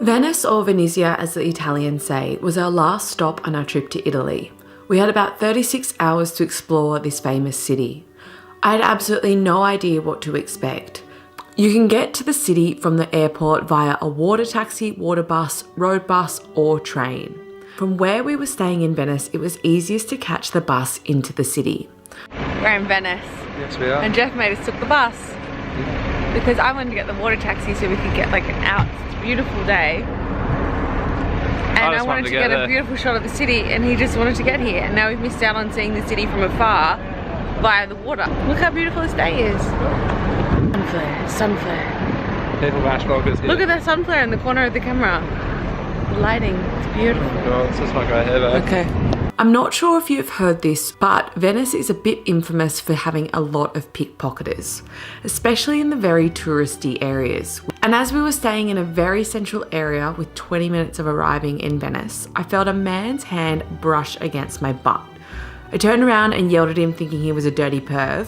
Venice, or Venezia as the Italians say, was our last stop on our trip to Italy. We had about 36 hours to explore this famous city. I had absolutely no idea what to expect. You can get to the city from the airport via a water taxi, water bus, road bus, or train. From where we were staying in Venice, it was easiest to catch the bus into the city. We're in Venice. Yes, we are. And Jeff made us took the bus. Because I wanted to get the water taxi so we could get like an out, beautiful day. And I wanted to get a beautiful shot of the city, and he just wanted to get here. And now we've missed out on seeing the city from afar via the water. Look how beautiful this day is. Sunflare, sunflare. People mash bloggers here. Look at that sunflare in the corner of the camera. The lighting, it's beautiful. Oh God, it's just my grey hair though. Okay. I'm not sure if you've heard this, but Venice is a bit infamous for having a lot of pickpocketers, especially in the very touristy areas. And as we were staying in a very central area with 20 minutes of arriving in Venice, I felt a man's hand brush against my butt. I turned around and yelled at him thinking he was a dirty perv,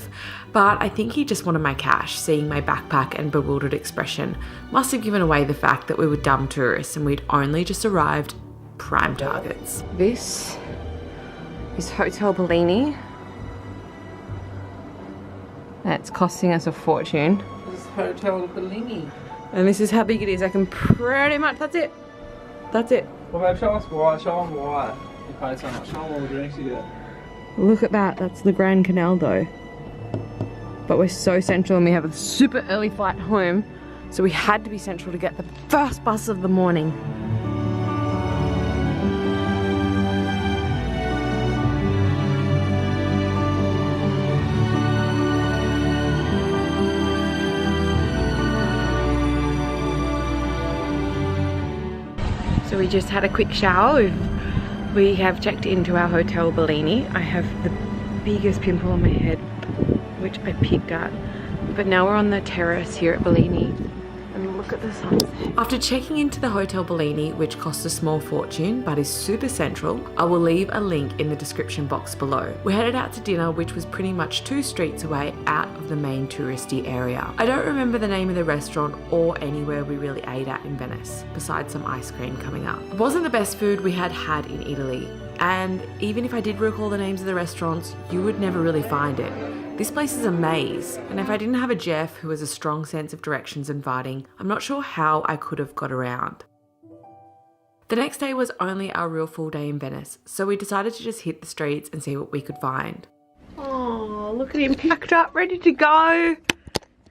but I think he just wanted my cash. Seeing my backpack and bewildered expression must have given away the fact that we were dumb tourists and we'd only just arrived, prime targets. This is Hotel Bellini. That's costing us a fortune. This is Hotel Bellini. And this is how big it is. I can pretty much, that's it. That's it. Well babe, show us why, show them why you paid so much. Show them all the drinks you get. Look at that, that's the Grand Canal though. But we're so central and we have a super early flight home, so we had to be central to get the first bus of the morning. So we just had a quick shower. We have checked into our Hotel Bellini. I have the biggest pimple on my head, which I picked at. But now we're on the terrace here at Bellini. And look at the sunset. After checking into the Hotel Bellini, which costs a small fortune but is super central, I will leave a link in the description box below. We headed out to dinner, which was pretty much 2 streets away out of the main touristy area. I don't remember the name of the restaurant or anywhere we really ate at in Venice, besides some ice cream coming up. It wasn't the best food we had in Italy, and even if I did recall the names of the restaurants, you would never really find it. This place is a maze, and if I didn't have a Jeff who has a strong sense of directions and inviting, I'm not sure how I could have got around. The next day was only our real full day in Venice, so we decided to just hit the streets and see what we could find. Oh, look at him packed up, ready to go.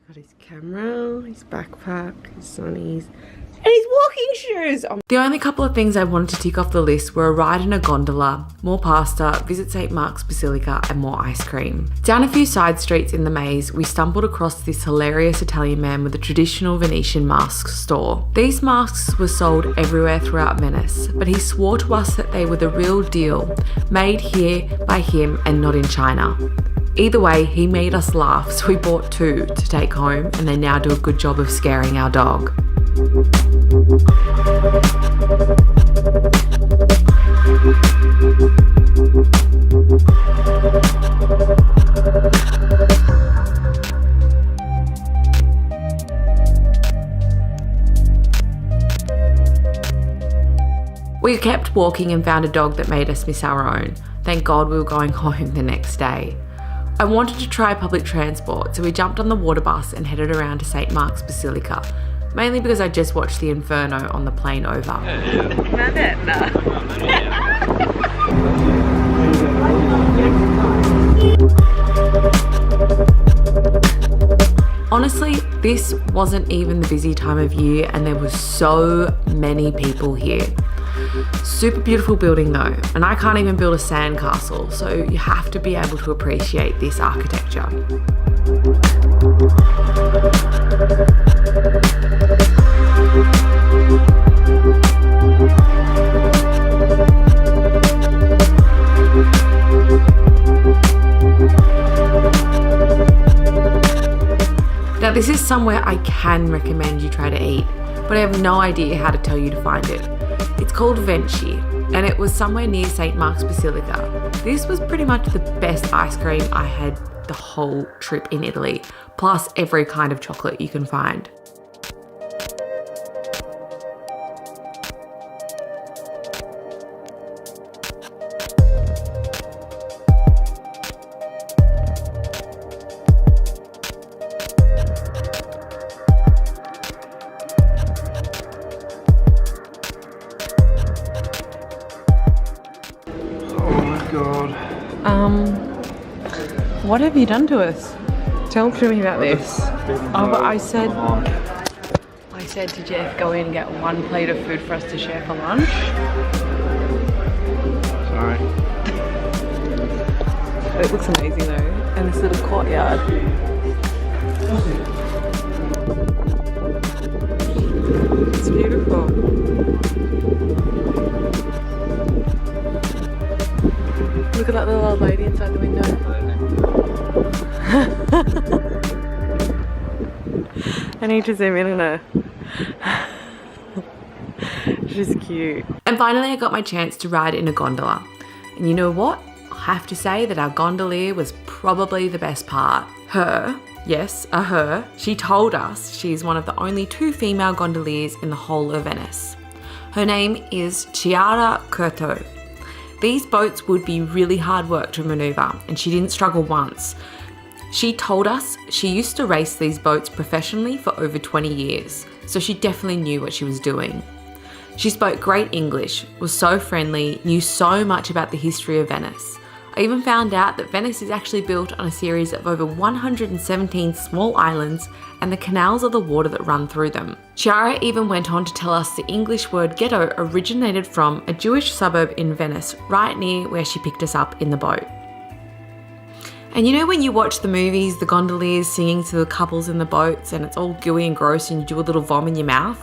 Got his camera, his backpack, his sunnies, and his walking shoes. The only couple of things I wanted to tick off the list were a ride in a gondola, more pasta, visit St. Mark's Basilica, and more ice cream. Down a few side streets in the maze, we stumbled across this hilarious Italian man with a traditional Venetian mask store. These masks were sold everywhere throughout Venice, but he swore to us that they were the real deal, made here by him and not in China. Either way, he made us laugh, so we bought 2 to take home, and they now do a good job of scaring our dog. We kept walking and found a dog that made us miss our own. Thank God we were going home the next day. I wanted to try public transport, so we jumped on the water bus and headed around to St. Mark's Basilica, mainly because I just watched the Inferno on the plane over. Honestly, this wasn't even the busy time of year and there were so many people here. Super beautiful building though, and I can't even build a sandcastle, so you have to be able to appreciate this architecture. Now this is somewhere I can recommend you try to eat, but I have no idea how to tell you to find it. It's called Venice, and it was somewhere near St. Mark's Basilica. This was pretty much the best ice cream I had the whole trip in Italy, plus every kind of chocolate you can find. What have you done to us? Tell me about this. Oh, but I said to Jeff, go in and get one plate of food for us to share for lunch. Sorry. It looks amazing though. And this little courtyard. It's beautiful. Look at that little old lady inside the window. I need to zoom in on her. She's cute. And finally I got my chance to ride in a gondola. And you know what? I have to say that our gondolier was probably the best part. Her, yes, a her, she told us she's one of the only 2 female gondoliers in the whole of Venice. Her name is Chiara Curto. These boats would be really hard work to maneuver, and she didn't struggle once. She told us she used to race these boats professionally for over 20 years, so she definitely knew what she was doing. She spoke great English, was so friendly, knew so much about the history of Venice. I even found out that Venice is actually built on a series of over 117 small islands, and the canals are the water that run through them. Chiara even went on to tell us the English word ghetto originated from a Jewish suburb in Venice, right near where she picked us up in the boat. And you know when you watch the movies, the gondoliers singing to the couples in the boats and it's all gooey and gross and you do a little vom in your mouth?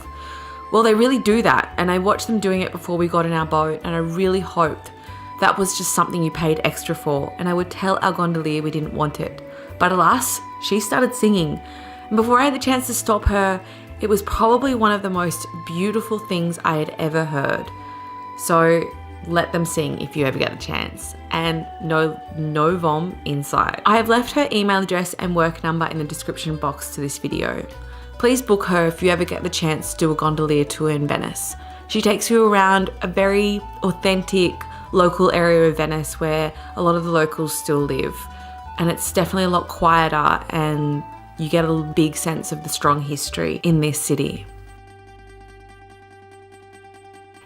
Well, they really do that, and I watched them doing it before we got in our boat, and I really hoped that was just something you paid extra for, and I would tell our gondolier we didn't want it. But alas, she started singing, and before I had the chance to stop her, it was probably one of the most beautiful things I had ever heard. So let them sing if you ever get the chance, and no vom inside. I have left her email address and work number in the description box to this video. Please book her if you ever get the chance to do a gondolier tour in Venice. She takes you around a very authentic local area of Venice where a lot of the locals still live, and it's definitely a lot quieter and you get a big sense of the strong history in this city.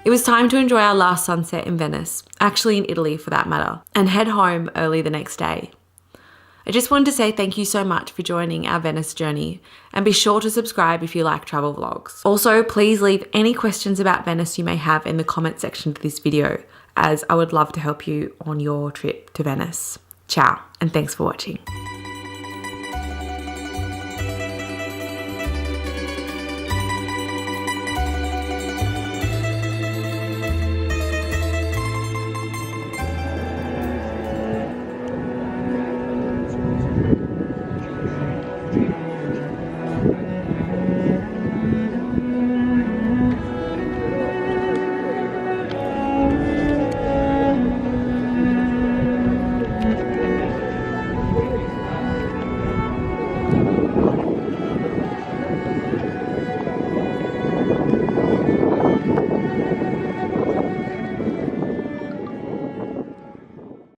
It was time to enjoy our last sunset in Venice, actually in Italy for that matter, and head home early the next day. I just wanted to say thank you so much for joining our Venice journey, and be sure to subscribe if you like travel vlogs. Also, please leave any questions about Venice you may have in the comment section to this video, as I would love to help you on your trip to Venice. Ciao, and thanks for watching.